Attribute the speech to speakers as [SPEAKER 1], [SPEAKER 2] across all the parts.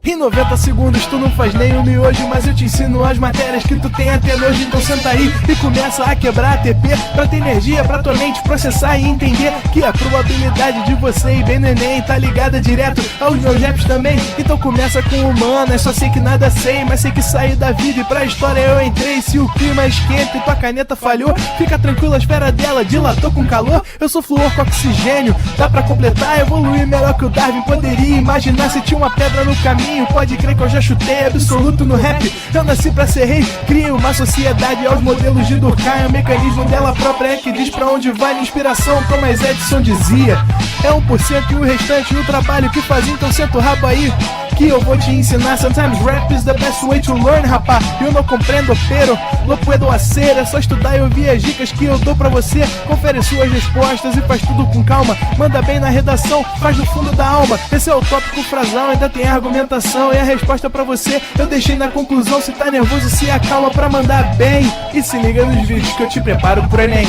[SPEAKER 1] Em 90 segundos tu não faz nem um miojo, mas eu te ensino as matérias que tu tem até nojo. Então senta aí e começa a quebrar a TP pra ter energia pra tua mente processar e entender que a probabilidade de você ir bem no Enem tá ligada direto aos meus raps também. Então começa com humanas, só sei que nada sei, mas sei que saí da vida e pra história eu entrei. Se o clima esquenta e tua caneta falhou, fica tranquilo, a esfera dela dilatou com calor. Eu sou flúor com oxigênio, dá pra completar, evoluir melhor que o Darwin poderia imaginar se tinha uma pedra no caminho. Pode crer que eu já chutei absoluto no rap. Eu nasci pra ser rei, criei uma sociedade aos modelos de Durkheim. O mecanismo dela própria é que diz pra onde vai a inspiração. Thomas Edison dizia: é 1% e o restante o trabalho que fazia. Então senta o rabo aí que eu vou te ensinar. Sometimes rap is the best way to learn, rapá. Eu não compreendo, pero não puedo hacer. É só estudar e ouvir as dicas que eu dou pra você. Confere suas respostas e faz tudo com calma. Manda bem na redação, faz do fundo da alma. Esse é o tópico frasal, ainda tem argumentação. E a resposta pra você eu deixei na conclusão. Se tá nervoso, se acalma pra mandar bem. E se liga nos vídeos que eu te preparo pro Enem.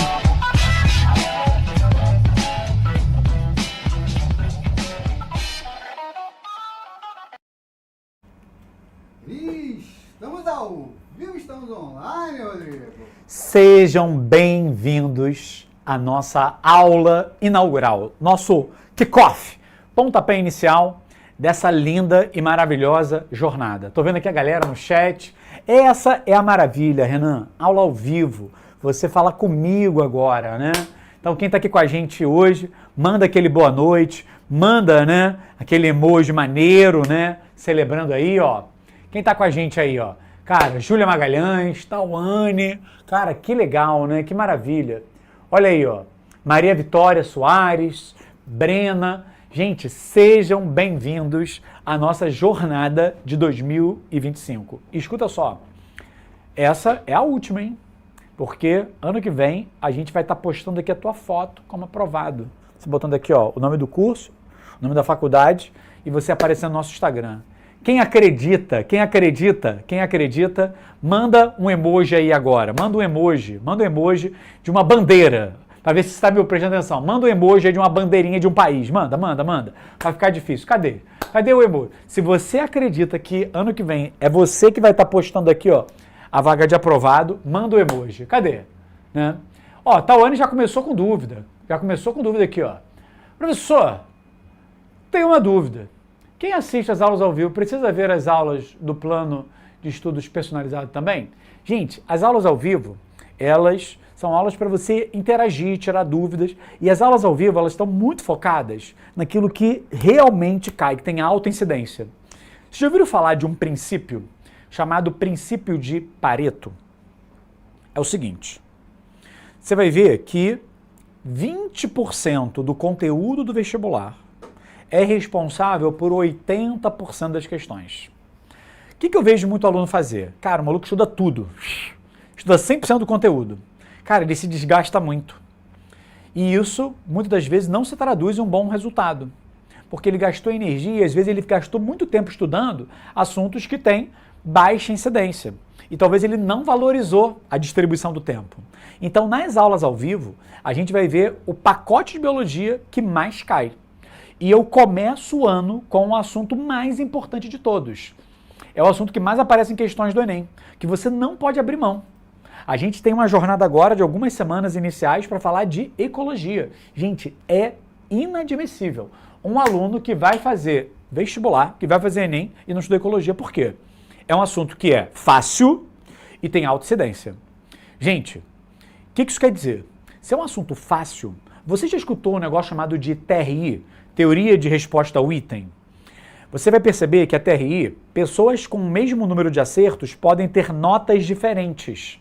[SPEAKER 2] Estamos ao vivo, estamos online, Rodrigo.
[SPEAKER 3] Sejam bem-vindos à nossa aula inaugural, nosso kickoff, pontapé inicial dessa linda e maravilhosa jornada. Tô vendo aqui a galera no chat. Essa é a maravilha, Renan, aula ao vivo. Você fala comigo agora, né? Então quem tá aqui com a gente hoje, manda aquele boa noite, manda, né, aquele emoji maneiro, né, celebrando aí, ó. Quem tá com a gente aí, ó? Cara, Júlia Magalhães, Tawane, cara, que legal, né? Que maravilha. Olha aí, ó. Maria Vitória Soares, Brena. Gente, sejam bem-vindos à nossa jornada de 2025. Escuta só, essa é a última, hein? Porque ano que vem a gente vai estar postando aqui a tua foto como aprovado. Você botando aqui, ó, o nome do curso, o nome da faculdade e você aparecendo no nosso Instagram. Quem acredita, manda um emoji aí agora. Manda um emoji de uma bandeira. Pra ver se você está me prestando atenção. Manda um emoji aí de uma bandeirinha de um país. Manda. Vai ficar difícil. Cadê o emoji? Se você acredita que ano que vem é você que vai estar postando aqui, ó, a vaga de aprovado, manda o emoji. Cadê? Né? Ó, Tawane já começou com dúvida. Aqui, ó. Professor, tenho uma dúvida. Quem assiste às aulas ao vivo precisa ver as aulas do plano de estudos personalizado também? Gente, as aulas ao vivo, elas são aulas para você interagir, tirar dúvidas. E as aulas ao vivo, elas estão muito focadas naquilo que realmente cai, que tem alta incidência. Vocês já ouviram falar de um princípio chamado princípio de Pareto? É o seguinte, você vai ver que 20% do conteúdo do vestibular é responsável por 80% das questões. O que eu vejo muito aluno fazer? Cara, o maluco estuda tudo. Estuda 100% do conteúdo. Cara, ele se desgasta muito. E isso, muitas das vezes, não se traduz em um bom resultado. Porque ele gastou energia, às vezes ele gastou muito tempo estudando assuntos que têm baixa incidência. E talvez ele não valorizou a distribuição do tempo. Então, nas aulas ao vivo, a gente vai ver o pacote de biologia que mais cai. E eu começo o ano com o assunto mais importante de todos. É o assunto que mais aparece em questões do Enem, que você não pode abrir mão. A gente tem uma jornada agora de algumas semanas iniciais para falar de ecologia. Gente, é inadmissível um aluno que vai fazer vestibular, que vai fazer Enem e não estuda ecologia. Por quê? É um assunto que é fácil e tem alta incidência. Gente, o que isso quer dizer? Se é um assunto fácil, você já escutou um negócio chamado de TRI, Teoria de Resposta ao Item? Você vai perceber que a TRI, pessoas com o mesmo número de acertos podem ter notas diferentes.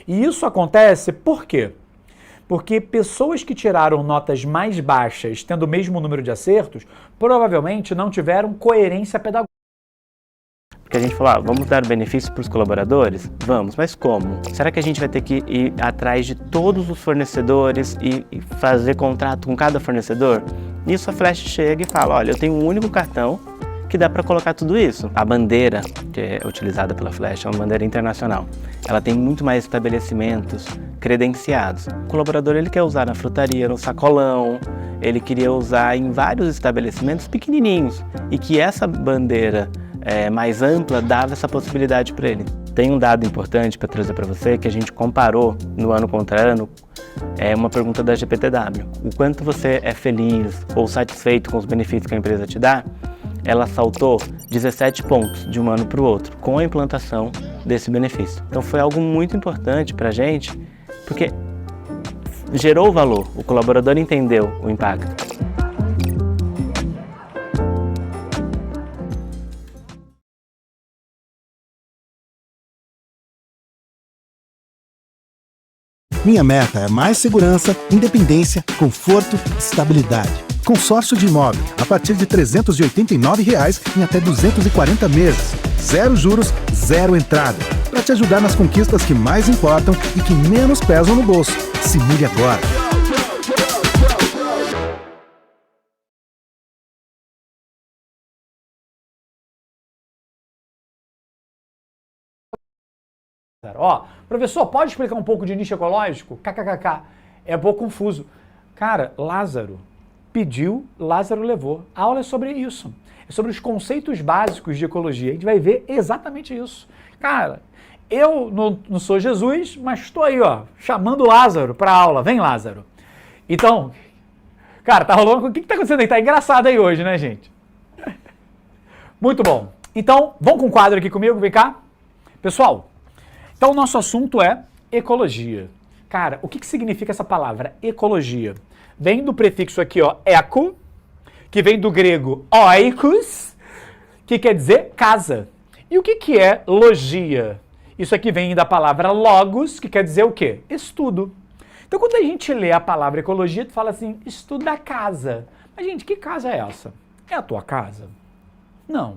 [SPEAKER 3] E isso acontece por quê? Porque pessoas que tiraram notas mais baixas, tendo o mesmo número de acertos, provavelmente não tiveram coerência pedagógica.
[SPEAKER 4] Porque a gente falou, vamos dar benefício para os colaboradores? Vamos, mas como? Será que a gente vai ter que ir atrás de todos os fornecedores e fazer contrato com cada fornecedor? Nisso a Flash chega e fala, olha, eu tenho um único cartão que dá para colocar tudo isso. A bandeira que é utilizada pela Flash é uma bandeira internacional. Ela tem muito mais estabelecimentos credenciados. O colaborador ele quer usar na frutaria, no sacolão, ele queria usar em vários estabelecimentos pequenininhos e que essa bandeira mais ampla dava essa possibilidade para ele. Tem um dado importante para trazer para você que a gente comparou no ano contra ano, é uma pergunta da GPTW. O quanto você é feliz ou satisfeito com os benefícios que a empresa te dá, ela saltou 17 pontos de um ano para o outro com a implantação desse benefício. Então foi algo muito importante para a gente, porque gerou valor, o colaborador entendeu o impacto.
[SPEAKER 5] Minha meta é mais segurança, independência, conforto, estabilidade. Consórcio de imóvel, a partir de R$ 389 em até 240 meses. 0 juros, 0 entrada. Para te ajudar nas conquistas que mais importam e que menos pesam no bolso. Se mude agora.
[SPEAKER 3] Ó, professor, pode explicar um pouco de nicho ecológico? KKKK. É um pouco confuso. Cara, Lázaro pediu, Lázaro levou. A aula é sobre isso. É sobre os conceitos básicos de ecologia. A gente vai ver exatamente isso. Cara, eu não sou Jesus, mas estou aí, ó, chamando Lázaro para a aula. Vem, Lázaro. Então, cara, tá rolando... O que tá acontecendo aí? Tá engraçado aí hoje, né, gente? Muito bom. Então, vamos com o quadro aqui comigo, vem cá. Pessoal, então o nosso assunto é ecologia. Cara, o que significa essa palavra, ecologia? Vem do prefixo aqui, ó, eco, que vem do grego oikos, que quer dizer casa. E o que é logia? Isso aqui vem da palavra logos, que quer dizer o quê? Estudo. Então, quando a gente lê a palavra ecologia, tu fala assim, estudo da casa. Mas, gente, que casa é essa? É a tua casa? Não.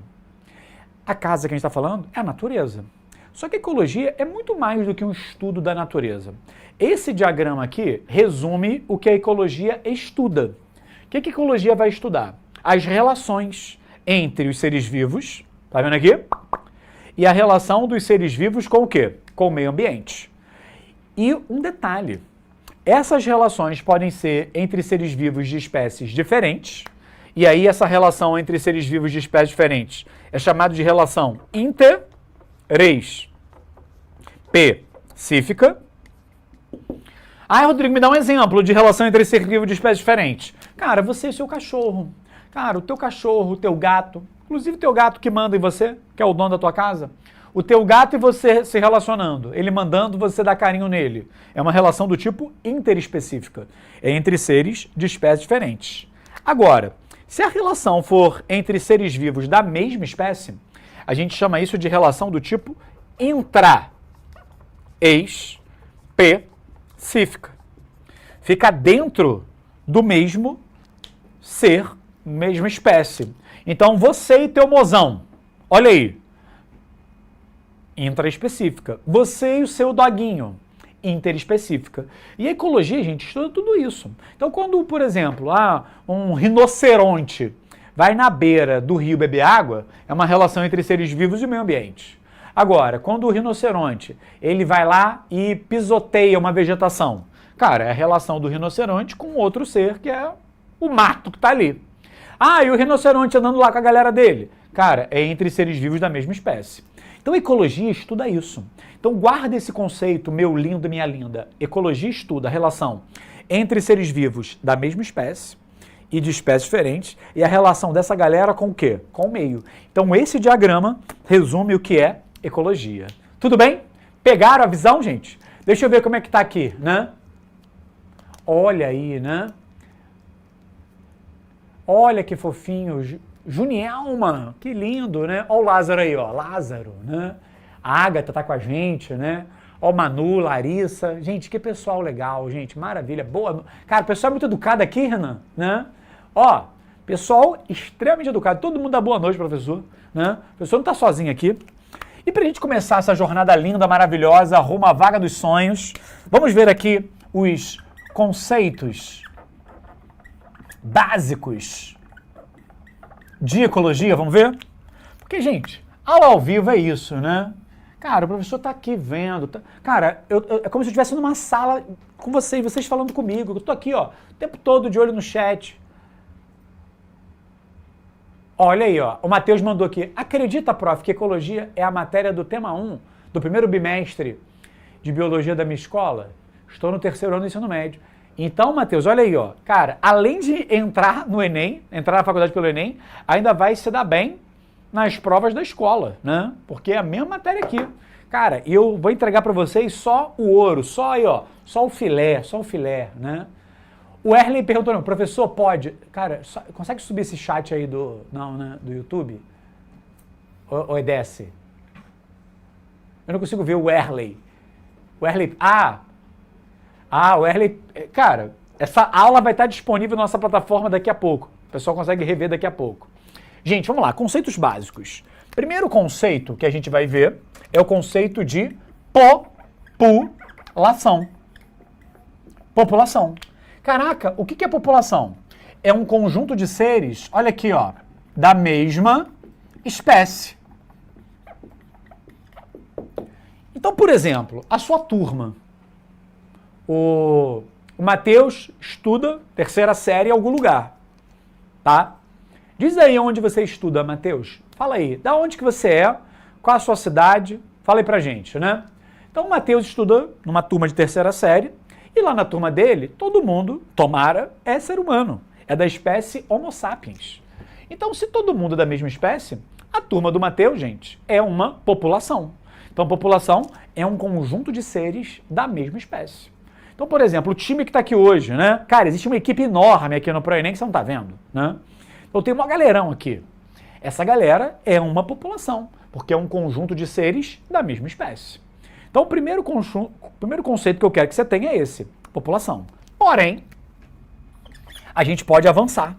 [SPEAKER 3] A casa que a gente está falando é a natureza. Só que a ecologia é muito mais do que um estudo da natureza. Esse diagrama aqui resume o que a ecologia estuda. O que a ecologia vai estudar? As relações entre os seres vivos, tá vendo aqui? E a relação dos seres vivos com o quê? Com o meio ambiente. E um detalhe, essas relações podem ser entre seres vivos de espécies diferentes, e aí essa relação entre seres vivos de espécies diferentes é chamada de relação interespecífica. Ah, Rodrigo, me dá um exemplo de relação entre seres vivos de espécies diferentes. Cara, você e seu cachorro. Cara, o teu cachorro, o teu gato, inclusive o teu gato que manda em você, que é o dono da tua casa, o teu gato e você se relacionando, ele mandando você dar carinho nele. É uma relação do tipo interespecífica. É entre seres de espécies diferentes. Agora, se a relação for entre seres vivos da mesma espécie, a gente chama isso de relação do tipo intraespecífica. Fica dentro do mesmo ser, mesma espécie. Então, você e teu mozão, olha aí, intraespecífica. Você e o seu doguinho, interespecífica. E a ecologia, gente, estuda tudo isso. Então, quando, por exemplo, um rinoceronte vai na beira do rio beber água, é uma relação entre seres vivos e meio ambiente. Agora, quando o rinoceronte, ele vai lá e pisoteia uma vegetação, cara, é a relação do rinoceronte com outro ser, que é o mato que está ali. Ah, e o rinoceronte andando lá com a galera dele? Cara, é entre seres vivos da mesma espécie. Então, a ecologia estuda isso. Então, guarda esse conceito, meu lindo e minha linda. Ecologia estuda a relação entre seres vivos da mesma espécie e de espécies diferentes, e a relação dessa galera com o quê? Com o meio. Então, esse diagrama resume o que é ecologia. Tudo bem? Pegaram a visão, gente? Deixa eu ver como é que tá aqui, né? Olha aí, né? Olha que fofinho. Junielma, que lindo, né? Olha o Lázaro aí, ó. Lázaro, né? A Agatha tá com a gente, né? Ó o Manu, Larissa. Gente, que pessoal legal, gente. Maravilha. Boa. Cara, o pessoal é muito educado aqui, Renan, né? Ó, pessoal extremamente educado. Todo mundo dá boa noite, professor, né? O professor não tá sozinho aqui. E pra gente começar essa jornada linda, maravilhosa, rumo à vaga dos sonhos, vamos ver aqui os conceitos básicos de ecologia, vamos ver? Porque, gente, aula ao vivo é isso, né? Cara, o professor tá aqui vendo. Cara, é como se eu estivesse numa sala com vocês falando comigo. Eu tô aqui, ó, o tempo todo de olho no chat. Olha aí, ó, o Matheus mandou aqui. Acredita, prof, que ecologia é a matéria do tema 1 do primeiro bimestre de biologia da minha escola? Estou no 3º ano do ensino médio. Então, Matheus, olha aí, ó. Cara, além de entrar no Enem, entrar na faculdade pelo Enem, ainda vai se dar bem nas provas da escola, né? Porque é a mesma matéria aqui. Cara, eu vou entregar para vocês só o ouro, só aí, ó, só o filé, né? O Erlen perguntou, não, professor, pode... Cara, consegue subir esse chat aí do YouTube? Ou desce? Eu não consigo ver o Erlen. O Erlen... o Erlen... Cara, essa aula vai estar disponível na nossa plataforma daqui a pouco. O pessoal consegue rever daqui a pouco. Gente, vamos lá, conceitos básicos. Primeiro conceito que a gente vai ver é o conceito de população. População. Caraca, o que é população? É um conjunto de seres, olha aqui, ó, da mesma espécie. Então, por exemplo, a sua turma. O Matheus estuda 3ª série em algum lugar, tá? Diz aí onde você estuda, Matheus. Fala aí, da onde que você é, qual a sua cidade, fala aí pra gente, né? Então o Matheus estuda numa turma de 3ª série e lá na turma dele, todo mundo, tomara, é ser humano. É da espécie Homo sapiens. Então se todo mundo é da mesma espécie, a turma do Matheus, gente, é uma população. Então população é um conjunto de seres da mesma espécie. Então, por exemplo, o time que está aqui hoje, né? Cara, existe uma equipe enorme aqui no ProEnem que você não está vendo, né? Então tem uma galerão aqui. Essa galera é uma população, porque é um conjunto de seres da mesma espécie. Então o primeiro conceito que eu quero que você tenha é esse, população. Porém, a gente pode avançar.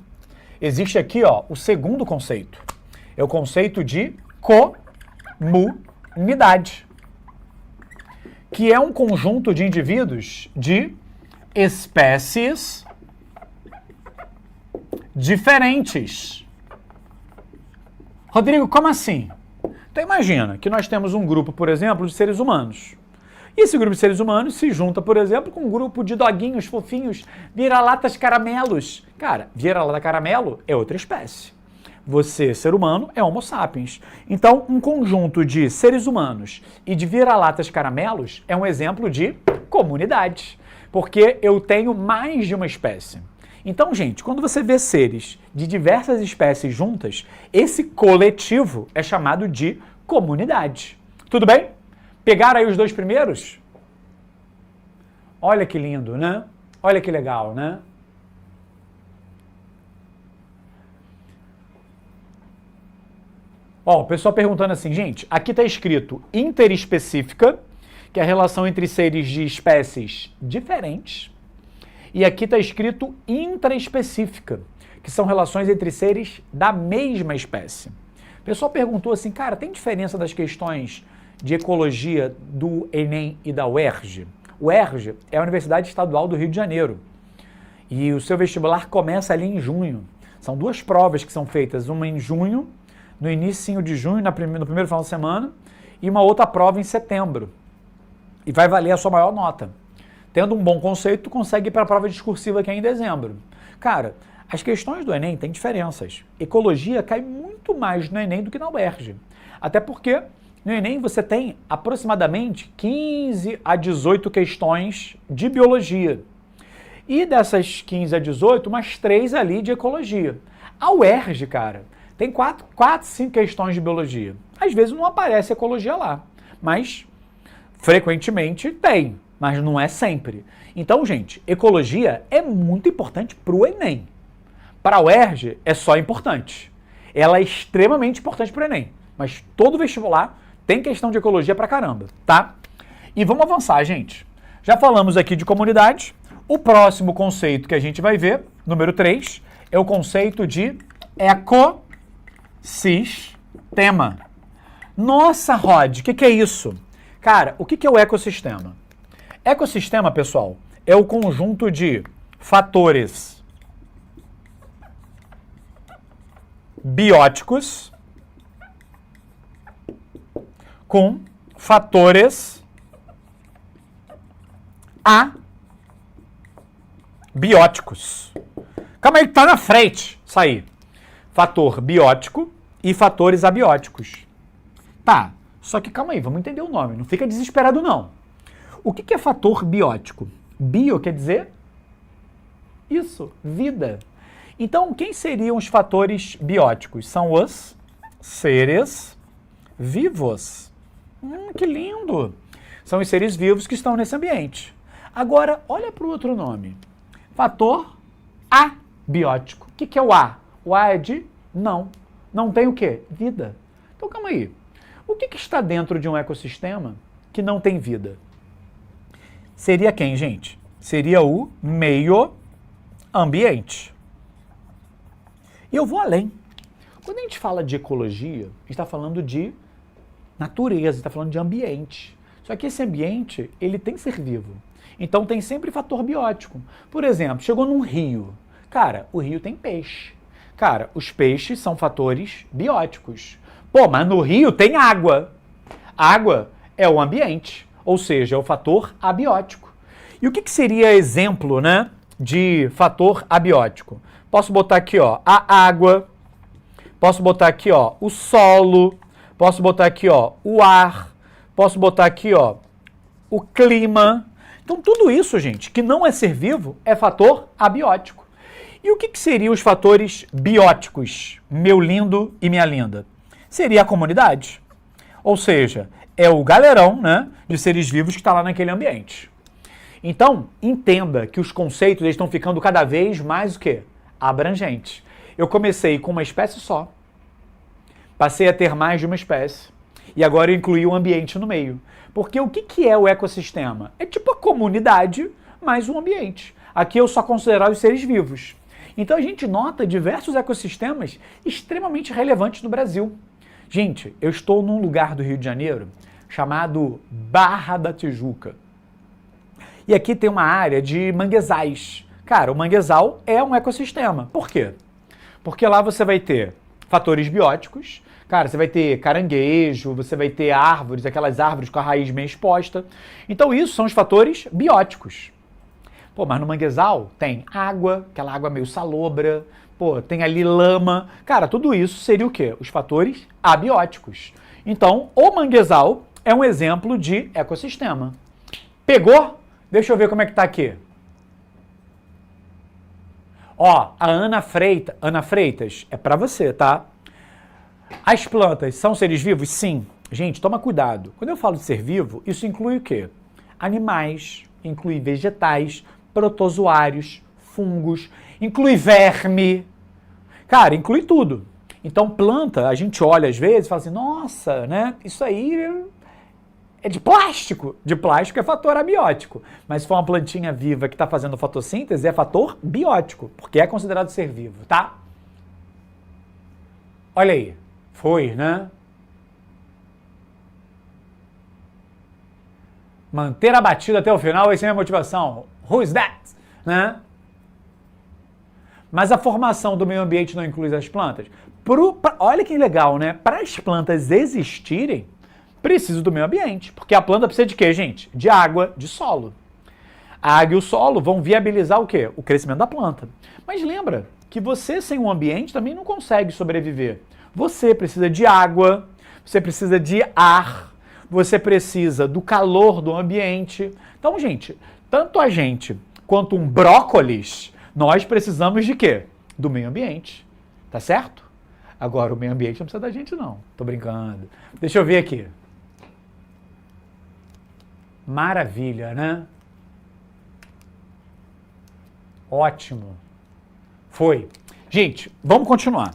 [SPEAKER 3] Existe aqui, ó, o segundo conceito. É o conceito de comunidade, que é um conjunto de indivíduos de espécies diferentes. Rodrigo, como assim? Então imagina que nós temos um grupo, por exemplo, de seres humanos. E esse grupo de seres humanos se junta, por exemplo, com um grupo de doguinhos fofinhos, vira-latas caramelos. Cara, vira-lata caramelo é outra espécie. Você, ser humano, é Homo sapiens. Então, um conjunto de seres humanos e de vira-latas caramelos é um exemplo de comunidade, porque eu tenho mais de uma espécie. Então, gente, quando você vê seres de diversas espécies juntas, esse coletivo é chamado de comunidade. Tudo bem? Pegaram aí os dois primeiros? Olha que lindo, né? Olha que legal, né? Ó, o pessoal perguntando assim, gente, aqui está escrito interespecífica, que é a relação entre seres de espécies diferentes, e aqui está escrito intraespecífica, que são relações entre seres da mesma espécie. O pessoal perguntou assim, cara, tem diferença das questões de ecologia do Enem e da UERJ? O UERJ é a Universidade Estadual do Rio de Janeiro, e o seu vestibular começa ali em junho. São duas provas que são feitas, uma em junho, no início de junho, no primeiro final de semana, e uma outra prova em setembro. E vai valer a sua maior nota. Tendo um bom conceito, tu consegue ir para a prova discursiva que é em dezembro. Cara, as questões do Enem têm diferenças. Ecologia cai muito mais no Enem do que na UERJ. Até porque no Enem você tem aproximadamente 15 a 18 questões de biologia. E dessas 15 a 18, umas 3 ali de ecologia. A UERJ, cara, tem 4, 5 questões de biologia. Às vezes não aparece ecologia lá, mas frequentemente tem, mas não é sempre. Então, gente, ecologia é muito importante para o Enem. Para a UERJ é só importante. Ela é extremamente importante para o Enem, mas todo vestibular tem questão de ecologia pra caramba, tá? E vamos avançar, gente. Já falamos aqui de comunidade. O próximo conceito que a gente vai ver, número 3, é o conceito de ecossistema. Nossa, Rod, o que é isso? Cara, o que é o ecossistema? Ecossistema, pessoal, é o conjunto de fatores bióticos com fatores abióticos. Calma aí que tá na frente. Isso aí. Fator biótico e fatores abióticos. Tá, só que calma aí, vamos entender o nome. Não fica desesperado, não. O que é fator biótico? Bio quer dizer isso, vida. Então, quem seriam os fatores bióticos? São os seres vivos. Que lindo! São os seres vivos que estão nesse ambiente. Agora, olha para o outro nome. Fator abiótico. O que é o A? O A é de não. Não tem o quê? Vida. Então, calma aí. O que está dentro de um ecossistema que não tem vida? Seria quem, gente? Seria o meio ambiente. E eu vou além. Quando a gente fala de ecologia, a gente está falando de natureza, está falando de ambiente. Só que esse ambiente, ele tem ser vivo. Então tem sempre fator biótico. Por exemplo, chegou num rio. Cara, o rio tem peixe. Cara, os peixes são fatores bióticos. Pô, mas no rio tem água. Água é o ambiente, ou seja, é o fator abiótico. E o que seria exemplo, né, de fator abiótico? Posso botar aqui, ó, a água. Posso botar aqui, ó, o solo. Posso botar aqui, ó, o ar. Posso botar aqui, ó, o clima. Então, tudo isso, gente, que não é ser vivo, é fator abiótico. E o que seriam os fatores bióticos, meu lindo e minha linda? Seria a comunidade. Ou seja, é o galerão, né, de seres vivos que está lá naquele ambiente. Então, entenda que os conceitos eles estão ficando cada vez mais o quê? Abrangentes. Eu comecei com uma espécie só, passei a ter mais de uma espécie, e agora eu incluí o ambiente no meio. Porque o que é o ecossistema? É tipo a comunidade mais um ambiente. Aqui eu só considero os seres vivos. Então a gente nota diversos ecossistemas extremamente relevantes no Brasil. Gente, eu estou num lugar do Rio de Janeiro chamado Barra da Tijuca. E aqui tem uma área de manguezais. Cara, o manguezal é um ecossistema. Por quê? Porque lá você vai ter fatores bióticos. Cara, você vai ter caranguejo, você vai ter árvores, aquelas árvores com a raiz meio exposta. Então isso são os fatores bióticos. Pô, mas no manguezal tem água, aquela água meio salobra. Pô, tem ali lama. Cara, tudo isso seria o quê? Os fatores abióticos. Então, o manguezal é um exemplo de ecossistema. Pegou? Deixa eu ver como é que tá aqui. Ó, a Ana Freitas, é pra você, tá? As plantas são seres vivos? Sim. Gente, toma cuidado. Quando eu falo de ser vivo, isso inclui o quê? Animais, inclui vegetais, protozoários, fungos, inclui verme. Cara, inclui tudo. Então, planta, a gente olha às vezes e fala assim, nossa, né? Isso aí é de plástico. De plástico é fator abiótico. Mas se for uma plantinha viva que está fazendo fotossíntese, é fator biótico, porque é considerado ser vivo, tá? Olha aí. Foi, né? Manter a batida até o final, essa é a minha motivação. Who's that? Né? Mas a formação do meio ambiente não inclui as plantas? Olha que legal, né? Para as plantas existirem, precisa do meio ambiente. Porque a planta precisa de quê, gente? De água, de solo. A água e o solo vão viabilizar o quê? O crescimento da planta. Mas lembra que você sem um ambiente também não consegue sobreviver. Você precisa de água, você precisa de ar, você precisa do calor do ambiente. Então, gente, tanto a gente quanto um brócolis, nós precisamos de quê? Do meio ambiente, tá certo? Agora, o meio ambiente não precisa da gente, não. Tô brincando. Deixa eu ver aqui. Maravilha, né? Ótimo. Foi. Gente, vamos continuar.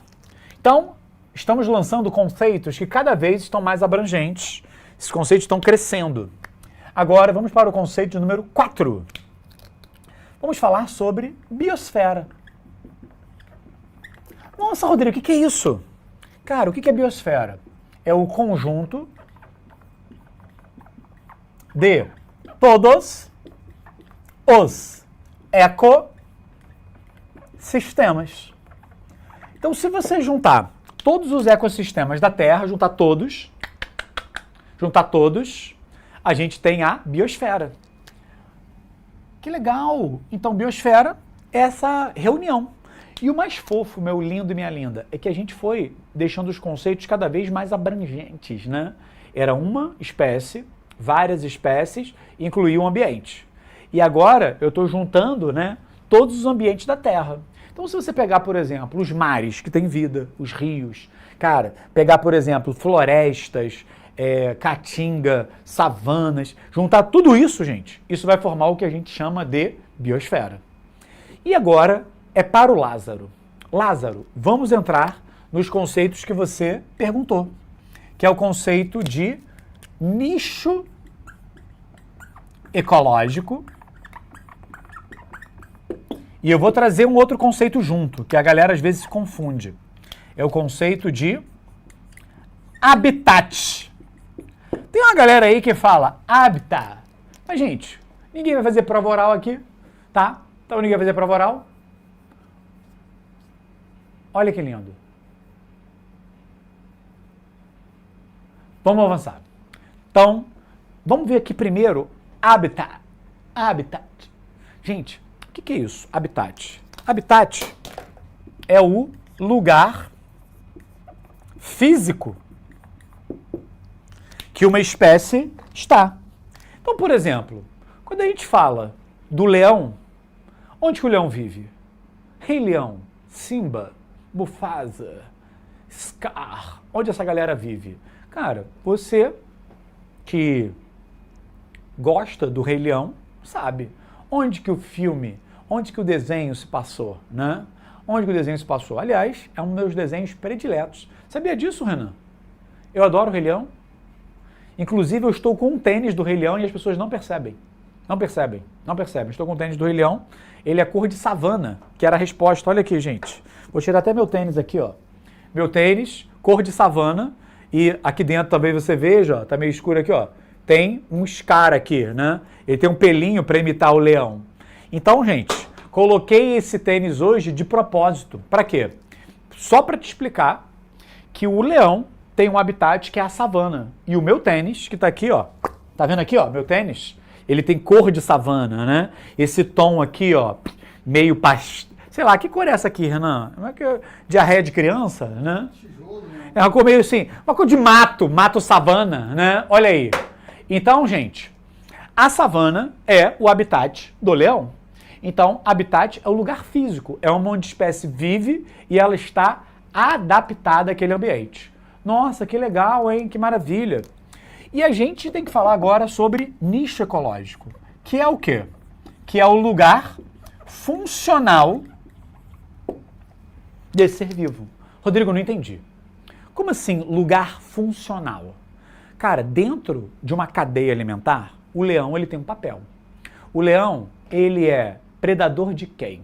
[SPEAKER 3] Então, estamos lançando conceitos que cada vez estão mais abrangentes. Esses conceitos estão crescendo. Agora, vamos para o conceito número 4. Vamos falar sobre biosfera. Nossa, Rodrigo, o que é isso? Cara, o que é biosfera? É o conjunto de todos os ecossistemas. Então, se você juntar todos os ecossistemas da Terra, juntar todos, a gente tem a biosfera. Que legal! Então, biosfera é essa reunião. E o mais fofo, meu lindo e minha linda, é que a gente foi deixando os conceitos cada vez mais abrangentes, né? Era uma espécie, várias espécies, incluía um ambiente. E agora eu estou juntando, né, todos os ambientes da Terra. Então, se você pegar, por exemplo, os mares, que têm vida, os rios, cara, pegar, por exemplo, florestas, caatinga, savanas, juntar tudo isso, gente, isso vai formar o que a gente chama de biosfera. E agora é para o Lázaro. Lázaro, vamos entrar nos conceitos que você perguntou, que é o conceito de nicho ecológico. E eu vou trazer um outro conceito junto, que a galera às vezes se confunde. É o conceito de habitat. Tem uma galera aí que fala habitat. Mas, gente, ninguém vai fazer prova oral aqui, tá? Então ninguém vai fazer prova oral. Olha que lindo. Vamos avançar. Então, vamos ver aqui primeiro habitat. Habitat. Gente, o que é isso? Habitat. Habitat é o lugar físico que uma espécie está. Então, por exemplo, quando a gente fala do leão, onde que o leão vive? Rei Leão, Simba, Mufasa, Scar, onde essa galera vive? Cara, você que gosta do Rei Leão, sabe onde que o filme, onde que o desenho se passou, né? Onde que o desenho se passou? Aliás, é um dos meus desenhos prediletos. Sabia disso, Renan? Eu adoro o Rei Leão. Inclusive, eu estou com um tênis do Rei Leão e as pessoas não percebem. Não percebem. Estou com o tênis do Rei Leão. Ele é cor de savana, que era a resposta. Olha aqui, gente. Vou tirar até meu tênis aqui, ó. Meu tênis, cor de savana. E aqui dentro também você veja, ó, tá meio escuro aqui, ó. Tem um Scar aqui, né? Ele tem um pelinho para imitar o leão. Então, gente, coloquei esse tênis hoje de propósito. Para quê? Só para te explicar que o leão tem um habitat que é a savana. E o meu tênis, que tá aqui, ó. Tá vendo aqui, ó? Meu tênis, ele tem cor de savana, né? Esse tom aqui, ó, meio sei lá, que cor é essa aqui, Renan? Não é que diarreia de criança, né? É uma cor meio assim, uma cor de mato savana, né? Olha aí. Então, gente, a savana é o habitat do leão. Então, habitat é o lugar físico, é onde a espécie vive e ela está adaptada àquele ambiente. Nossa, que legal, hein? Que maravilha. E a gente tem que falar agora sobre nicho ecológico, que é o quê? Que é o lugar funcional desse ser vivo. Rodrigo, não entendi. Como assim lugar funcional? Cara, dentro de uma cadeia alimentar, o leão ele tem um papel. O leão, ele é predador de quem?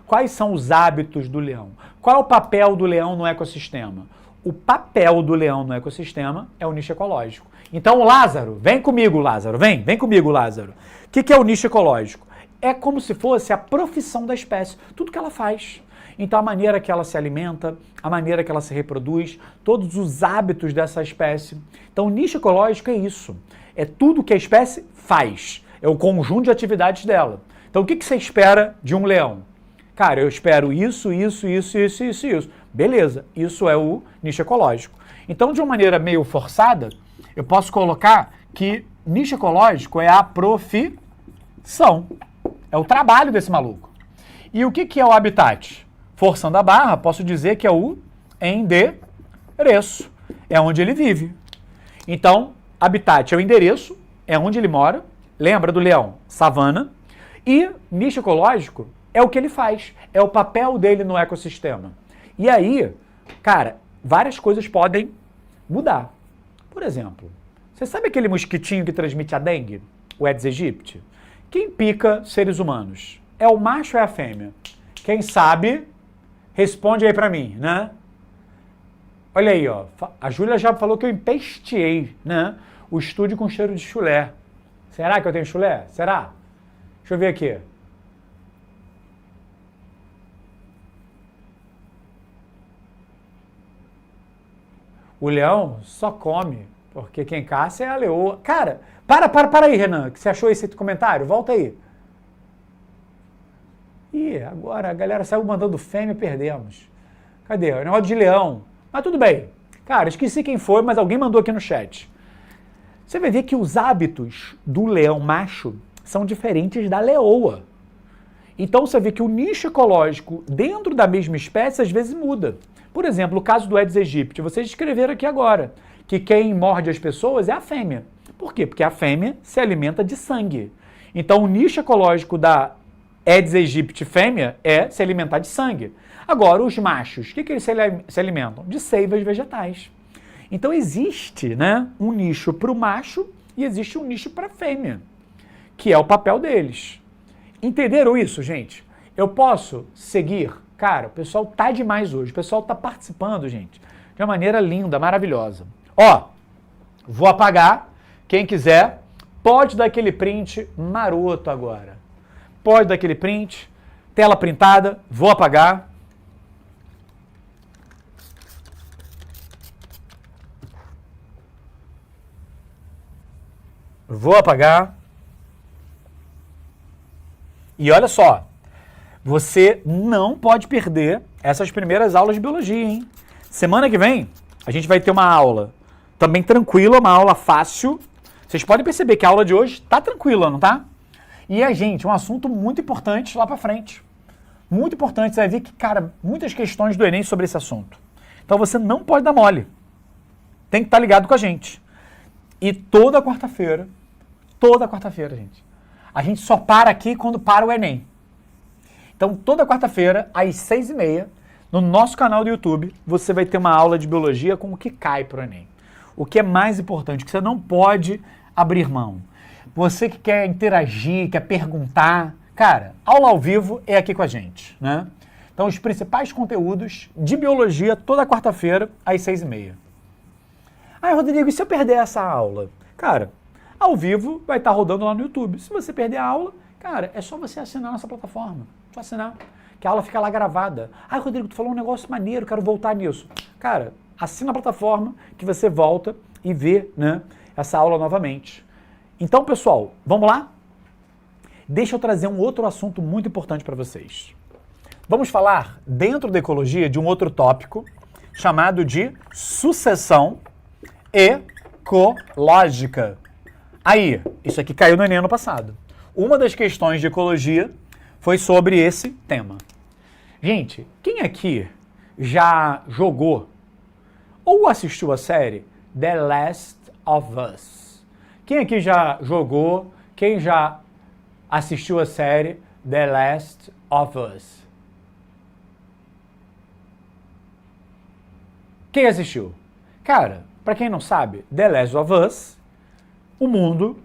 [SPEAKER 3] Quais são os hábitos do leão? Qual é o papel do leão no ecossistema? O papel do leão no ecossistema é o nicho ecológico. Então, Lázaro, vem comigo, Lázaro, vem comigo, Lázaro. O que é o nicho ecológico? É como se fosse a profissão da espécie, tudo que ela faz. Então, a maneira que ela se alimenta, a maneira que ela se reproduz, todos os hábitos dessa espécie. Então, o nicho ecológico é isso. É tudo que a espécie faz. É o conjunto de atividades dela. Então, o que você espera de um leão? Cara, eu espero isso. Beleza, isso é o nicho ecológico. Então, de uma maneira meio forçada, eu posso colocar que nicho ecológico é a profissão. É o trabalho desse maluco. E o que é o habitat? Forçando a barra, posso dizer que é o endereço. É onde ele vive. Então, habitat é o endereço, é onde ele mora. Lembra do leão? Savana. E nicho ecológico é o que ele faz. É o papel dele no ecossistema. E aí, cara, várias coisas podem mudar. Por exemplo, você sabe aquele mosquitinho que transmite a dengue? O Aedes aegypti? Quem pica seres humanos? É o macho ou é a fêmea? Quem sabe, responde aí pra mim, né? Olha aí, ó. A Júlia já falou que eu empesteei, né? O estúdio com cheiro de chulé. Será que eu tenho chulé? Será? Deixa eu ver aqui. O leão só come, porque quem caça é a leoa. Cara, para aí, Renan, que você achou esse comentário? Volta aí. Ih, agora a galera saiu mandando fêmea e perdemos. Cadê? O negócio de leão. Mas tudo bem. Cara, esqueci quem foi, mas alguém mandou aqui no chat. Você vai ver que os hábitos do leão macho são diferentes da leoa. Então você vê que o nicho ecológico dentro da mesma espécie às vezes muda. Por exemplo, o caso do Aedes aegypti, vocês descreveram aqui agora, que quem morde as pessoas é a fêmea. Por quê? Porque a fêmea se alimenta de sangue. Então o nicho ecológico da Aedes aegypti fêmea é se alimentar de sangue. Agora, os machos, o que eles se alimentam? De seivas vegetais. Então existe, né, um nicho para o macho e existe um nicho para a fêmea, que é o papel deles. Entenderam isso, gente? Eu posso seguir? Cara, o pessoal tá demais hoje, o pessoal tá participando, gente, de uma maneira linda, maravilhosa. Ó, vou apagar, quem quiser, pode dar aquele print maroto agora. Pode dar aquele print, tela printada, vou apagar. Vou apagar. E olha só, você não pode perder essas primeiras aulas de biologia, hein? Semana que vem, a gente vai ter uma aula também tranquila, uma aula fácil. Vocês podem perceber que a aula de hoje tá tranquila, não tá? E a gente, um assunto muito importante lá pra frente. Muito importante, você vai ver que, cara, muitas questões do Enem sobre esse assunto. Então você não pode dar mole. Tem que estar ligado com a gente. E toda quarta-feira, gente, a gente só para aqui quando para o Enem. Então, toda quarta-feira, às 6h30, no nosso canal do YouTube, você vai ter uma aula de biologia com o que cai para o Enem. O que é mais importante, que você não pode abrir mão. Você que quer interagir, quer perguntar, cara, aula ao vivo é aqui com a gente, né? Então, os principais conteúdos de biologia, toda quarta-feira, às 6h30. Rodrigo, e se eu perder essa aula? Cara, ao vivo vai estar rodando lá no YouTube. Se você perder a aula, cara, é só você assinar nossa plataforma. Só assinar, que a aula fica lá gravada. Rodrigo, tu falou um negócio maneiro, quero voltar nisso. Cara, assina a plataforma que você volta e vê, né, essa aula novamente. Então, pessoal, vamos lá? Deixa eu trazer um outro assunto muito importante para vocês. Vamos falar, dentro da ecologia, de um outro tópico chamado de sucessão ecológica. Aí, isso aqui caiu no Enem ano passado. Uma das questões de ecologia foi sobre esse tema. Gente, quem aqui já jogou ou assistiu a série The Last of Us? Quem aqui já jogou, quem já assistiu a série The Last of Us? Quem assistiu? Cara, pra quem não sabe, The Last of Us, o mundo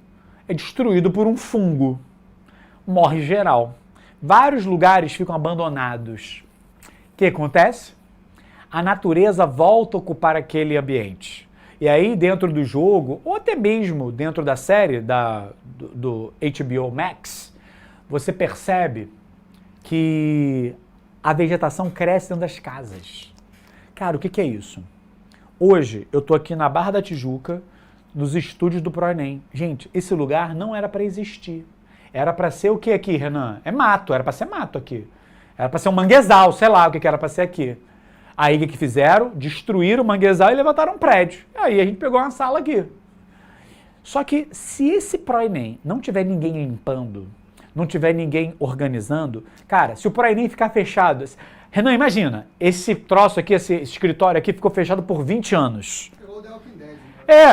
[SPEAKER 3] é destruído por um fungo. Morre geral. Vários lugares ficam abandonados. O que acontece? A natureza volta a ocupar aquele ambiente. E aí, dentro do jogo, ou até mesmo dentro da série do HBO Max, você percebe que a vegetação cresce dentro das casas. Cara, o que é isso? Hoje, eu tô aqui na Barra da Tijuca, nos estúdios do ProEnem. Gente, esse lugar não era para existir. Era para ser o que aqui, Renan? É mato, era para ser mato aqui. Era para ser um manguezal, sei lá o que era para ser aqui. Aí o que fizeram? Destruíram o manguezal e levantaram um prédio. Aí a gente pegou uma sala aqui. Só que se esse ProEnem não tiver ninguém limpando, não tiver ninguém organizando, cara, se o ProEnem ficar fechado... Renan, imagina, esse troço aqui, esse escritório aqui ficou fechado por 20 anos.
[SPEAKER 2] Pegou o The Walking Dead.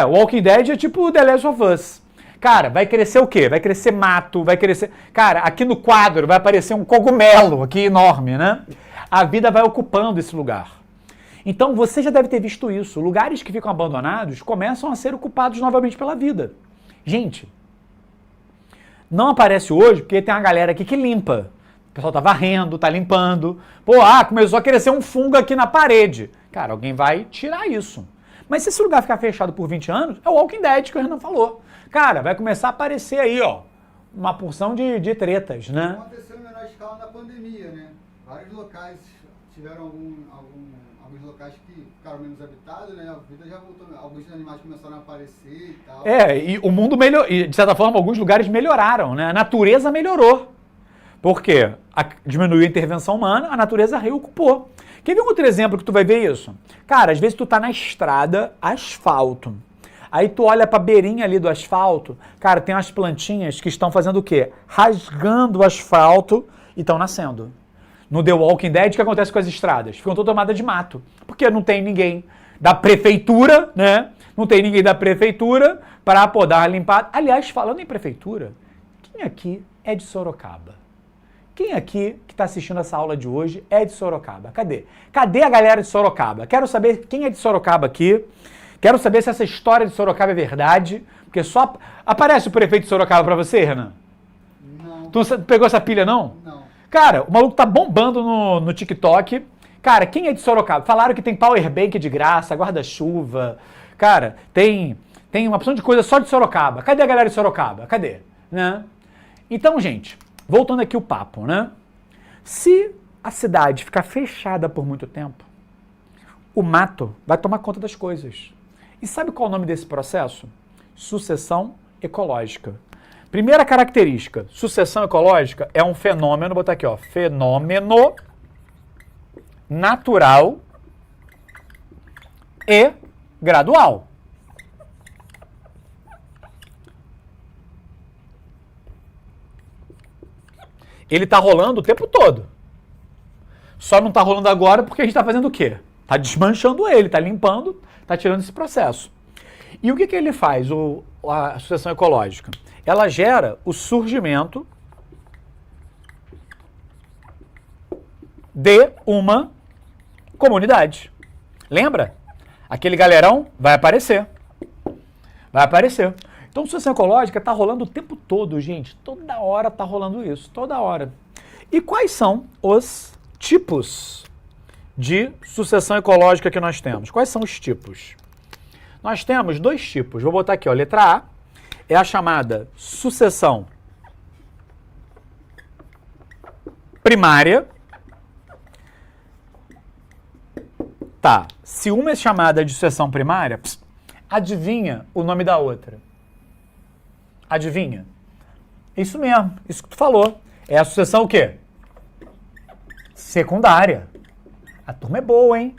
[SPEAKER 3] O Walking Dead é tipo o The Last of Us. Cara, vai crescer o quê? Vai crescer mato, vai crescer... Cara, aqui no quadro vai aparecer um cogumelo aqui enorme, né? A vida vai ocupando esse lugar. Então você já deve ter visto isso. Lugares que ficam abandonados começam a ser ocupados novamente pela vida. Gente, não aparece hoje porque tem uma galera aqui que limpa. O pessoal tá varrendo, tá limpando. Começou a crescer um fungo aqui na parede. Cara, alguém vai tirar isso. Mas se esse lugar ficar fechado por 20 anos, é o Walking Dead que o Renan falou. Cara, vai começar a aparecer aí, ó, uma porção de tretas, né?
[SPEAKER 2] Aconteceu em menor escala na pandemia, né? Vários locais tiveram alguns locais que ficaram menos habitados, né? A vida já voltou, alguns animais começaram a aparecer e tal.
[SPEAKER 3] E o mundo melhorou, e de certa forma alguns lugares melhoraram, né? A natureza melhorou. Por quê? Diminuiu a intervenção humana, a natureza reocupou. Quer ver um outro exemplo que tu vai ver isso? Cara, às vezes tu tá na estrada, asfalto. Aí tu olha pra beirinha ali do asfalto, cara, tem umas plantinhas que estão fazendo o quê? Rasgando o asfalto e estão nascendo. No The Walking Dead, o que acontece com as estradas? Ficam todas tomadas de mato. Porque não tem ninguém da prefeitura, né? Não tem ninguém da prefeitura para poder dar uma limpada. Aliás, falando em prefeitura, quem aqui é de Sorocaba? Quem aqui que está assistindo essa aula de hoje é de Sorocaba? Cadê? Cadê a galera de Sorocaba? Quero saber quem é de Sorocaba aqui. Quero saber se essa história de Sorocaba é verdade. Porque só aparece o prefeito de Sorocaba para você, Renan?
[SPEAKER 2] Não.
[SPEAKER 3] Tu pegou essa pilha, não?
[SPEAKER 2] Não.
[SPEAKER 3] Cara, o maluco tá bombando no TikTok. Cara, quem é de Sorocaba? Falaram que tem powerbank de graça, guarda-chuva. Cara, tem uma opção de coisa só de Sorocaba. Cadê a galera de Sorocaba? Cadê? Né? Então, gente, voltando aqui o papo, né? Se a cidade ficar fechada por muito tempo, o mato vai tomar conta das coisas. E sabe qual é o nome desse processo? Sucessão ecológica. Primeira característica, sucessão ecológica é um fenômeno, vou botar aqui, ó, fenômeno natural e gradual. Ele está rolando o tempo todo. Só não está rolando agora porque a gente está fazendo o quê? Está desmanchando ele, está limpando, está tirando esse processo. E o que ele faz, a sucessão ecológica? Ela gera o surgimento de uma comunidade. Lembra? Aquele galerão vai aparecer. Vai aparecer. Então, sucessão ecológica está rolando o tempo todo, gente. Toda hora está rolando isso, toda hora. E quais são os tipos de sucessão ecológica que nós temos? Quais são os tipos? Nós temos dois tipos. Vou botar aqui, ó, letra A é a chamada sucessão primária. Tá, se uma é chamada de sucessão primária, adivinha o nome da outra? Adivinha? Isso mesmo, isso que tu falou. É a sucessão o quê? Secundária. A turma é boa, hein?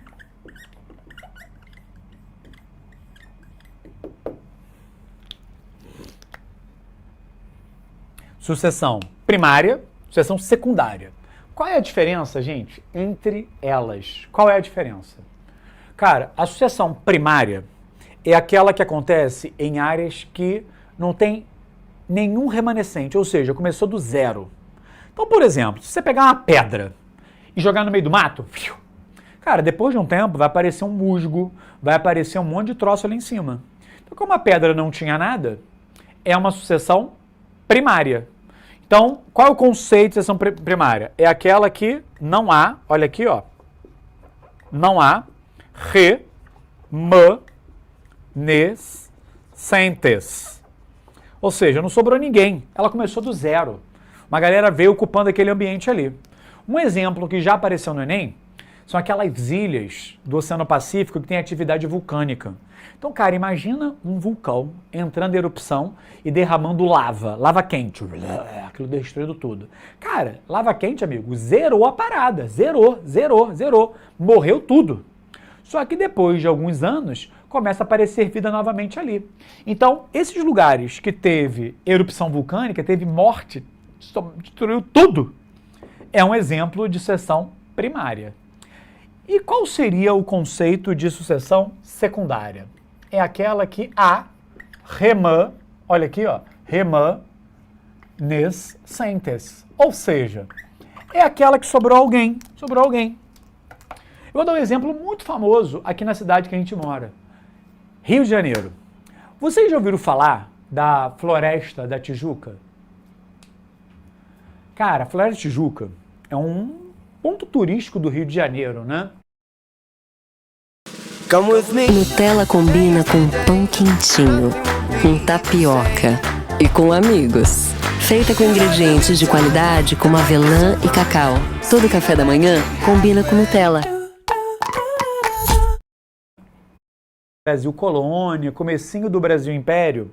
[SPEAKER 3] Sucessão primária, sucessão secundária. Qual é a diferença, gente, entre elas? Qual é a diferença? Cara, a sucessão primária é aquela que acontece em áreas que não tem nenhum remanescente, ou seja, começou do zero. Então, por exemplo, se você pegar uma pedra e jogar no meio do mato, cara, depois de um tempo vai aparecer um musgo, vai aparecer um monte de troço ali em cima. Então, como a pedra não tinha nada, é uma sucessão primária. Então, qual é o conceito de sucessão primária? É aquela que não há, olha aqui, ó, não há remanescentes. Ou seja, não sobrou ninguém. Ela começou do zero. Uma galera veio ocupando aquele ambiente ali. Um exemplo que já apareceu no Enem são aquelas ilhas do Oceano Pacífico que tem atividade vulcânica. Então, cara, imagina um vulcão entrando em erupção e derramando lava quente. Aquilo destruindo tudo. Cara, lava quente, amigo, zerou a parada. Zerou. Morreu tudo. Só que depois de alguns anos, começa a aparecer vida novamente ali. Então, esses lugares que teve erupção vulcânica, teve morte, destruiu tudo, é um exemplo de sucessão primária. E qual seria o conceito de sucessão secundária? É aquela que há olha aqui, ó, remanescentes. Ou seja, é aquela que sobrou alguém. Eu vou dar um exemplo muito famoso aqui na cidade que a gente mora. Rio de Janeiro. Vocês já ouviram falar da Floresta da Tijuca? Cara, a Floresta da Tijuca é um ponto turístico do Rio de Janeiro, né?
[SPEAKER 6] Nutella combina com pão quentinho, com tapioca e com amigos. Feita com ingredientes de qualidade como avelã e cacau. Todo café da manhã combina com Nutella.
[SPEAKER 3] Brasil colônia, comecinho do Brasil império,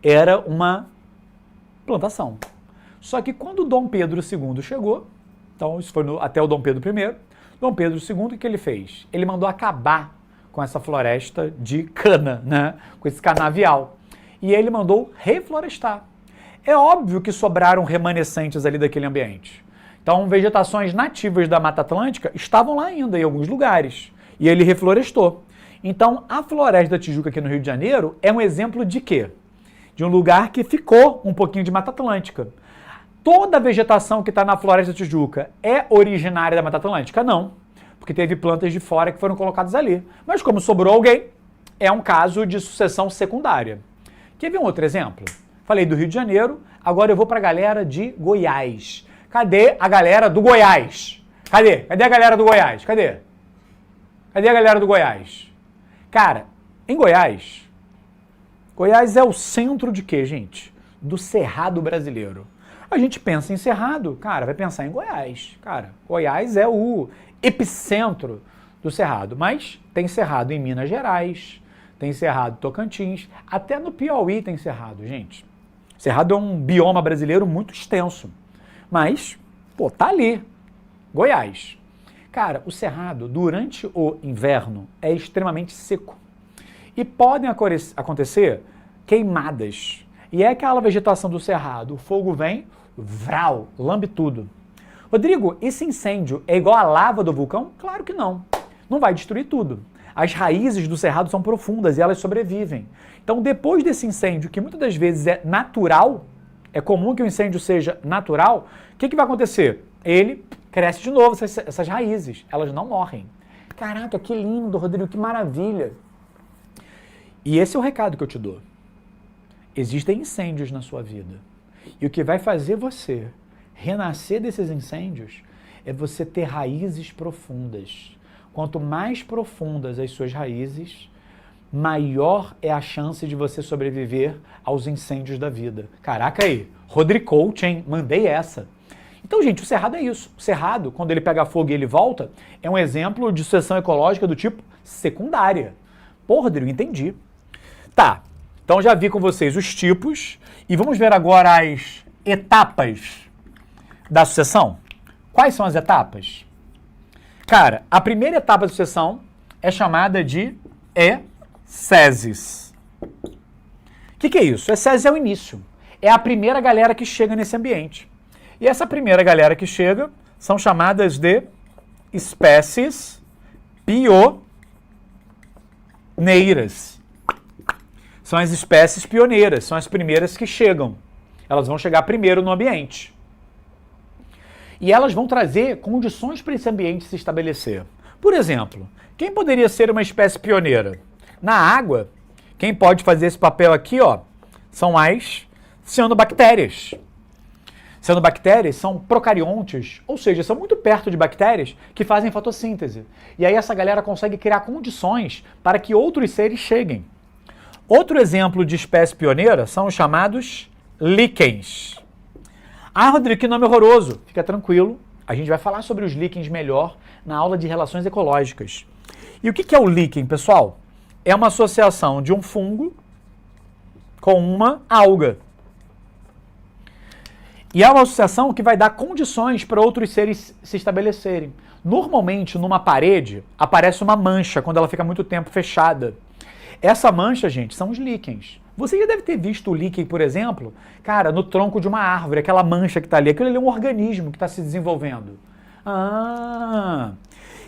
[SPEAKER 3] era uma plantação. Só que quando Dom Pedro II chegou, então isso foi até o Dom Pedro I, Dom Pedro II, o que ele fez? Ele mandou acabar com essa floresta de cana, né? Com esse canavial. E ele mandou reflorestar. É óbvio que sobraram remanescentes ali daquele ambiente. Então, vegetações nativas da Mata Atlântica estavam lá ainda, em alguns lugares. E ele reflorestou. Então, a Floresta da Tijuca aqui no Rio de Janeiro é um exemplo de quê? De um lugar que ficou um pouquinho de Mata Atlântica. Toda a vegetação que está na Floresta da Tijuca é originária da Mata Atlântica? Não, porque teve plantas de fora que foram colocadas ali. Mas como sobrou alguém, é um caso de sucessão secundária. Quer ver um outro exemplo? Falei do Rio de Janeiro, agora eu vou para a galera de Goiás. Cadê a galera do Goiás? Cadê? Cadê a galera do Goiás? Cadê? Cadê a galera do Goiás? Cara, em Goiás, Goiás é o centro de quê, gente? Do Cerrado brasileiro. A gente pensa em Cerrado, cara, vai pensar em Goiás. Cara, Goiás é o epicentro do Cerrado, mas tem Cerrado em Minas Gerais, tem Cerrado em Tocantins, até no Piauí tem Cerrado, gente. Cerrado é um bioma brasileiro muito extenso, mas, pô, tá ali, Goiás. Cara, o Cerrado, durante o inverno, é extremamente seco. E podem acontecer queimadas. E é aquela vegetação do Cerrado, o fogo vem, vral, lambe tudo. Rodrigo, esse incêndio é igual a lava do vulcão? Claro que não. Não vai destruir tudo. As raízes do Cerrado são profundas e elas sobrevivem. Então, depois desse incêndio, que muitas das vezes é natural, é comum que o incêndio seja natural, o que vai acontecer? Ele cresce de novo, essas raízes, elas não morrem. Caraca, que lindo, Rodrigo, que maravilha. E esse é o recado que eu te dou. Existem incêndios na sua vida. E o que vai fazer você renascer desses incêndios é você ter raízes profundas. Quanto mais profundas as suas raízes, maior é a chance de você sobreviver aos incêndios da vida. Caraca aí, Rodrigo Coach, hein? Mandei essa. Então, gente, o Cerrado é isso. O Cerrado, quando ele pega fogo e ele volta, é um exemplo de sucessão ecológica do tipo secundária. Pô, Rodrigo, entendi. Tá, então já vi com vocês os tipos e vamos ver agora as etapas da sucessão. Quais são as etapas? Cara, a primeira etapa da sucessão é chamada de ecésis. O que é isso? Ecésis é o início. É a primeira galera que chega nesse ambiente. E essa primeira galera que chega são chamadas de espécies pioneiras. São as espécies pioneiras, são as primeiras que chegam. Elas vão chegar primeiro no ambiente. E elas vão trazer condições para esse ambiente se estabelecer. Por exemplo, quem poderia ser uma espécie pioneira? Na água, quem pode fazer esse papel aqui, ó, são as cianobactérias. Cianobactérias são procariontes, ou seja, são muito perto de bactérias que fazem fotossíntese. E aí essa galera consegue criar condições para que outros seres cheguem. Outro exemplo de espécie pioneira são os chamados líquens. Ah, Rodrigo, que nome horroroso. Fica tranquilo, a gente vai falar sobre os líquens melhor na aula de relações ecológicas. E o que é o líquen, pessoal? É uma associação de um fungo com uma alga. E é uma associação que vai dar condições para outros seres se estabelecerem. Normalmente, numa parede, aparece uma mancha quando ela fica muito tempo fechada. Essa mancha, gente, são os líquens. Você já deve ter visto o líquen, por exemplo, cara, no tronco de uma árvore, aquela mancha que está ali. Aquilo ali é um organismo que está se desenvolvendo. Ah!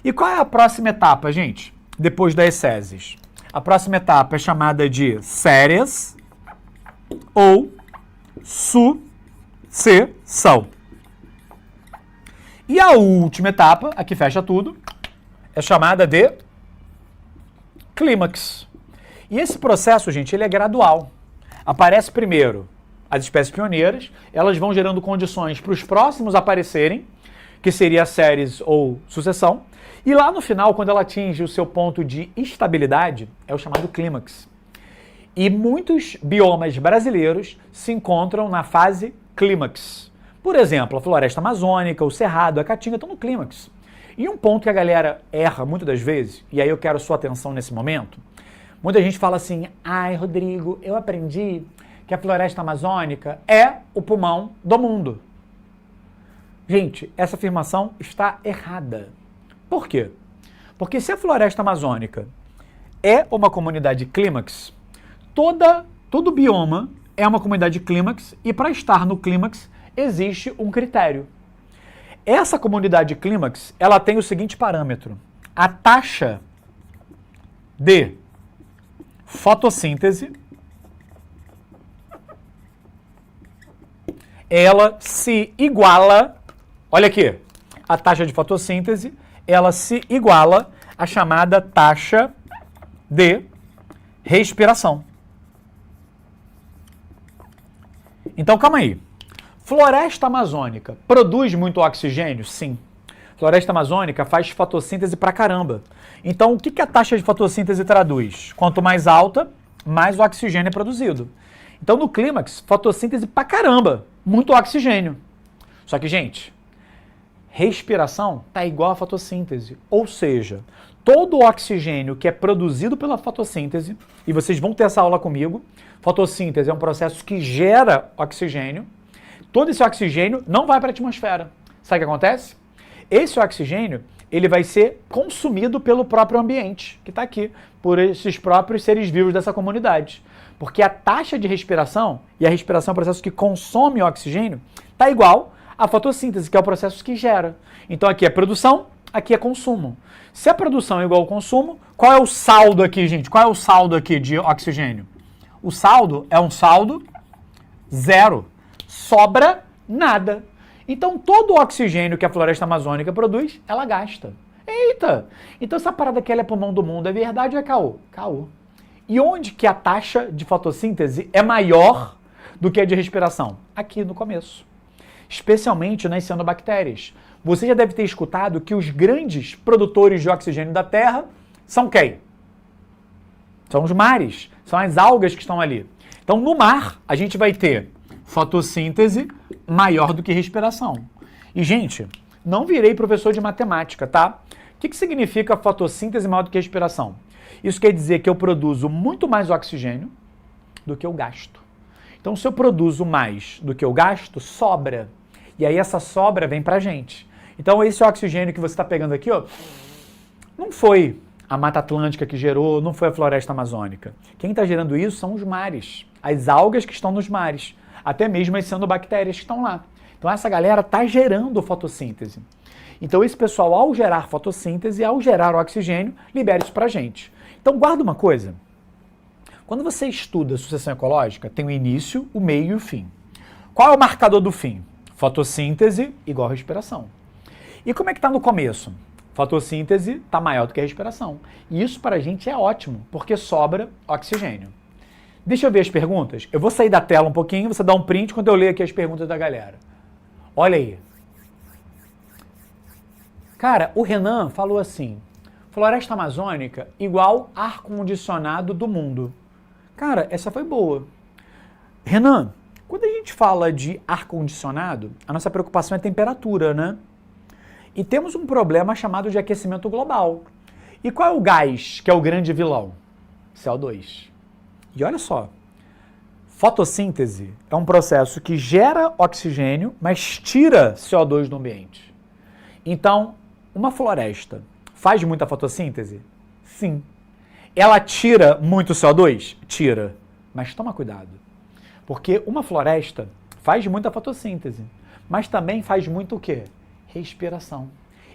[SPEAKER 3] E qual é a próxima etapa, gente? Depois da ecésis. A próxima etapa é chamada de séries ou sucessão. E a última etapa, a que fecha tudo, é chamada de clímax. E esse processo, gente, ele é gradual. Aparece primeiro as espécies pioneiras, elas vão gerando condições para os próximos aparecerem, que seria a séries ou sucessão, e lá no final, quando ela atinge o seu ponto de estabilidade, é o chamado clímax. E muitos biomas brasileiros se encontram na fase clímax. Por exemplo, a floresta amazônica, o cerrado, a caatinga estão no clímax. E um ponto que a galera erra muitas das vezes, e aí eu quero sua atenção nesse momento, Muita gente fala assim, ai, Rodrigo, eu aprendi que a floresta amazônica é o pulmão do mundo. Gente, essa afirmação está errada. Por quê? Porque se a floresta amazônica é uma comunidade clímax, todo bioma é uma comunidade clímax e para estar no clímax existe um critério. Essa comunidade clímax, ela tem o seguinte parâmetro. A taxa de fotossíntese, ela se iguala, olha aqui, a taxa de fotossíntese, ela se iguala à chamada taxa de respiração. Então, calma aí. Floresta amazônica produz muito oxigênio? Sim. Floresta amazônica faz fotossíntese pra caramba. Então, o que a taxa de fotossíntese traduz? Quanto mais alta, mais oxigênio é produzido. Então, no clímax, fotossíntese pra caramba. Muito oxigênio. Só que, gente, respiração tá igual a fotossíntese. Ou seja, todo o oxigênio que é produzido pela fotossíntese, e vocês vão ter essa aula comigo, fotossíntese é um processo que gera oxigênio, todo esse oxigênio não vai para a atmosfera. Sabe o que acontece? Esse oxigênio, ele vai ser consumido pelo próprio ambiente, que está aqui, por esses próprios seres vivos dessa comunidade. Porque a taxa de respiração, e a respiração é um processo que consome oxigênio, está igual à fotossíntese, que é o processo que gera. Então aqui é produção, aqui é consumo. Se a produção é igual ao consumo, qual é o saldo aqui, gente? Qual é o saldo aqui de oxigênio? O saldo é um saldo zero. Sobra nada. Então, todo o oxigênio que a floresta amazônica produz, ela gasta. Eita! Então, essa parada aqui ela é pulmão do mundo, é verdade ou é caô? Caô. E onde que a taxa de fotossíntese é maior do que a de respiração? Aqui no começo. Especialmente nas cianobactérias. Você já deve ter escutado que os grandes produtores de oxigênio da Terra são quem? São os mares, são as algas que estão ali. Então, no mar, a gente vai ter fotossíntese maior do que respiração. E, gente, não virei professor de matemática, tá? O que significa fotossíntese maior do que respiração? Isso quer dizer que eu produzo muito mais oxigênio do que eu gasto. Então, se eu produzo mais do que eu gasto, sobra. E aí essa sobra vem pra gente. Então, esse oxigênio que você está pegando aqui, ó, não foi a Mata Atlântica que gerou, não foi a floresta amazônica. Quem está gerando isso são os mares, as algas que estão nos mares, até mesmo as cianobactérias que estão lá. Então essa galera está gerando fotossíntese. Então esse pessoal, ao gerar fotossíntese, ao gerar oxigênio, libera isso para a gente. Então guarda uma coisa. Quando você estuda sucessão ecológica, tem o início, o meio e o fim. Qual é o marcador do fim? Fotossíntese igual respiração. E como é que está no começo? Fotossíntese está maior do que a respiração. E isso para a gente é ótimo, porque sobra oxigênio. Deixa eu ver as perguntas. Eu vou sair da tela um pouquinho, você dá um print quando eu ler aqui as perguntas da galera. Olha aí. Cara, o Renan falou assim, floresta amazônica igual ar-condicionado do mundo. Cara, essa foi boa. Renan, quando a gente fala de ar-condicionado, a nossa preocupação é temperatura, né? E temos um problema chamado de aquecimento global. E qual é o gás que é o grande vilão? CO2. E olha só, fotossíntese é um processo que gera oxigênio, mas tira CO2 do ambiente. Então, uma floresta faz muita fotossíntese? Sim. Ela tira muito CO2? Tira. Mas toma cuidado, porque uma floresta faz muita fotossíntese, mas também faz muito o quê? Respiração.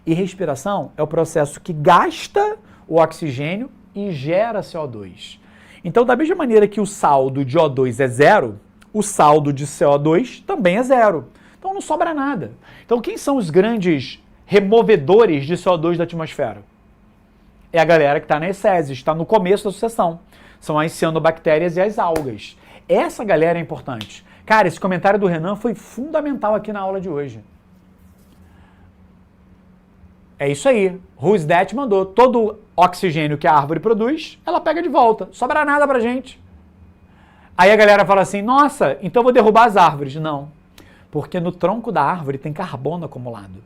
[SPEAKER 3] E respiração é o processo que gasta o oxigênio e gera CO2. Então, da mesma maneira que o saldo de O2 é zero, o saldo de CO2 também é zero. Então, não sobra nada. Então, quem são os grandes removedores de CO2 da atmosfera? É a galera que está na ecese, está no começo da sucessão. São as cianobactérias e as algas. Essa galera é importante. Cara, esse comentário do Renan foi fundamental aqui na aula de hoje. É isso aí. Who's That mandou. Todo oxigênio que a árvore produz, ela pega de volta. Sobra nada pra gente. Aí a galera fala assim, nossa, então eu vou derrubar as árvores. Não. Porque no tronco da árvore tem carbono acumulado.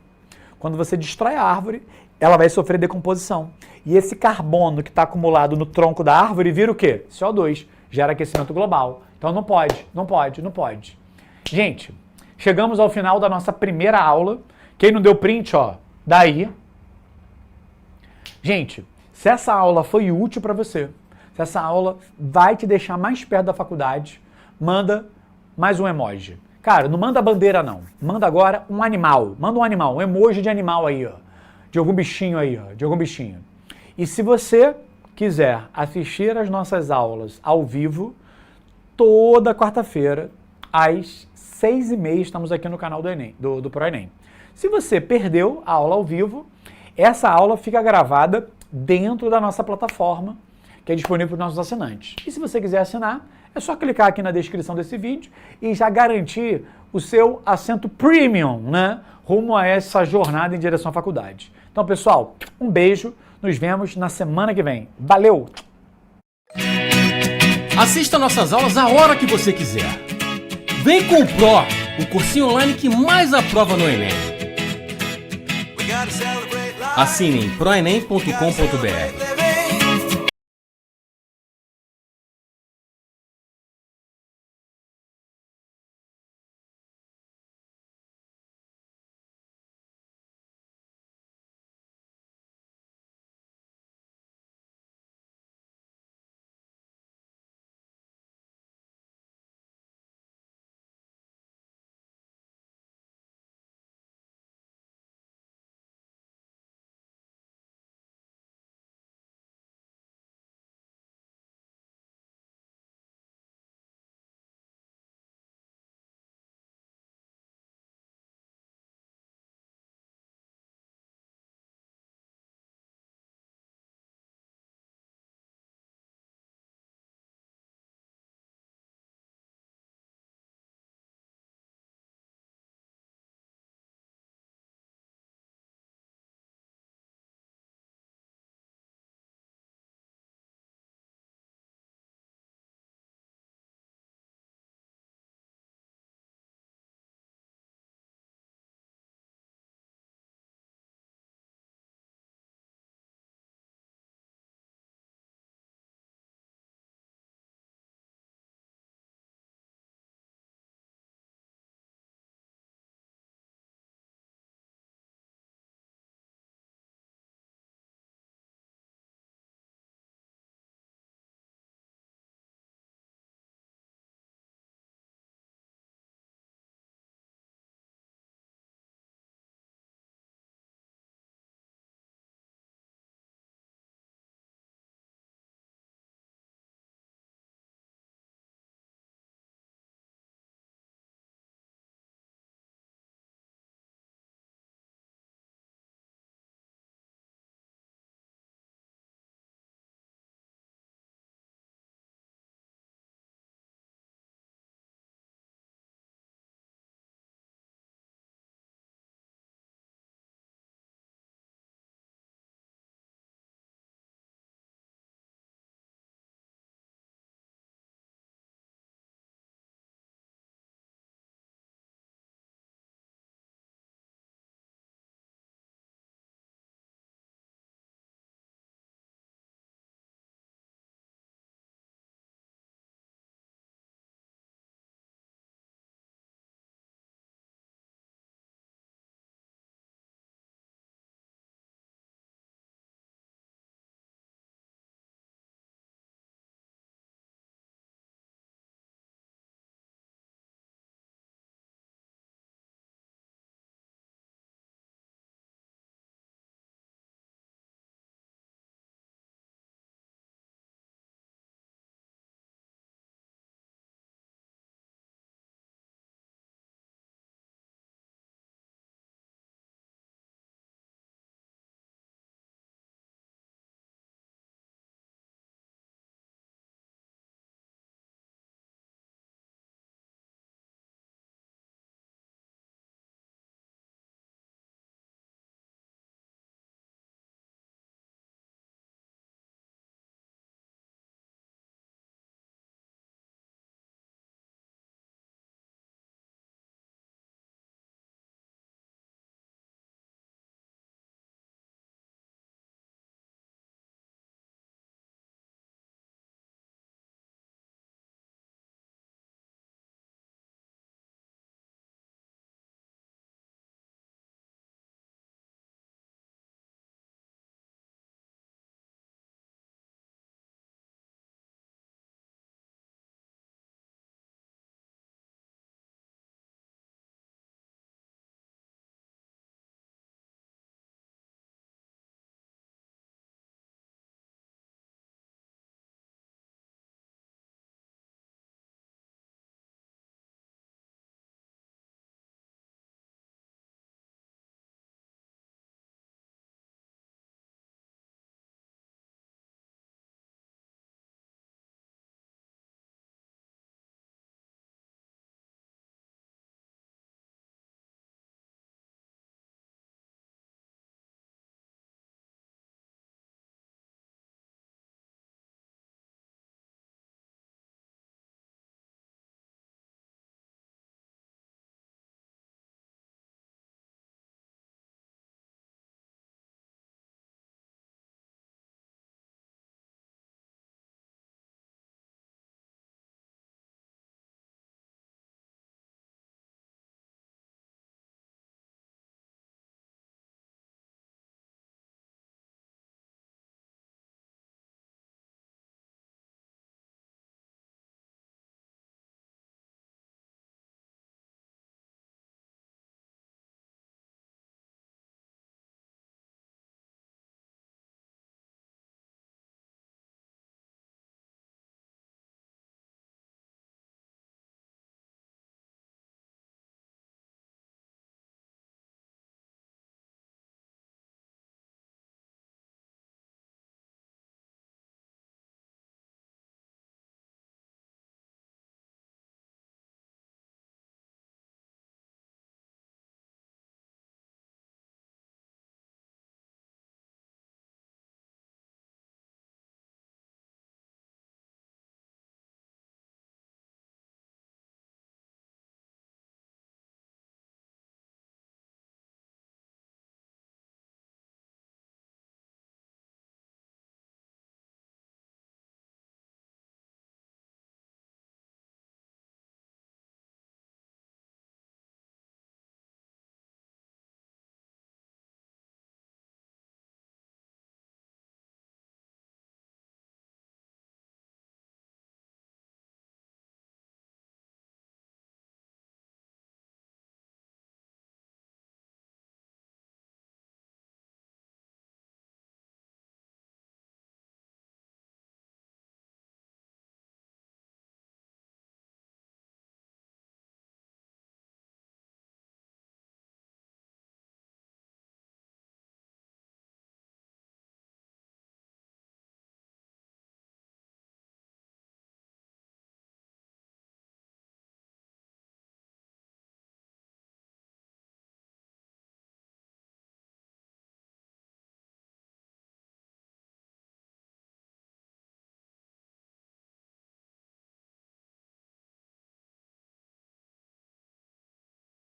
[SPEAKER 3] Quando você destrói a árvore, ela vai sofrer decomposição. E esse carbono que está acumulado no tronco da árvore vira o quê? CO2, gera aquecimento global. Então não pode. Gente, chegamos ao final da nossa primeira aula. Quem não deu print, ó, daí. Gente, se essa aula foi útil para você, se essa aula vai te deixar mais perto da faculdade, manda mais um emoji. Cara, não manda bandeira não, manda agora um animal, um emoji de animal aí, ó, de algum bichinho aí, ó, de algum bichinho. E se você quiser assistir as nossas aulas ao vivo, toda quarta-feira, às 6h30, estamos aqui no canal do Enem, do ProEnem. Se você perdeu a aula ao vivo, essa aula fica gravada dentro da nossa plataforma, que é disponível para os nossos assinantes. E se você quiser assinar, é só clicar aqui na descrição desse vídeo e já garantir o seu assento premium, né? Rumo a essa jornada em direção à faculdade. Então, pessoal, um beijo. Nos vemos na semana que vem. Valeu!
[SPEAKER 7] Assista nossas aulas a hora que você quiser. Vem com o Pro, o cursinho online que mais aprova no Enem. Assine em proenem.com.br.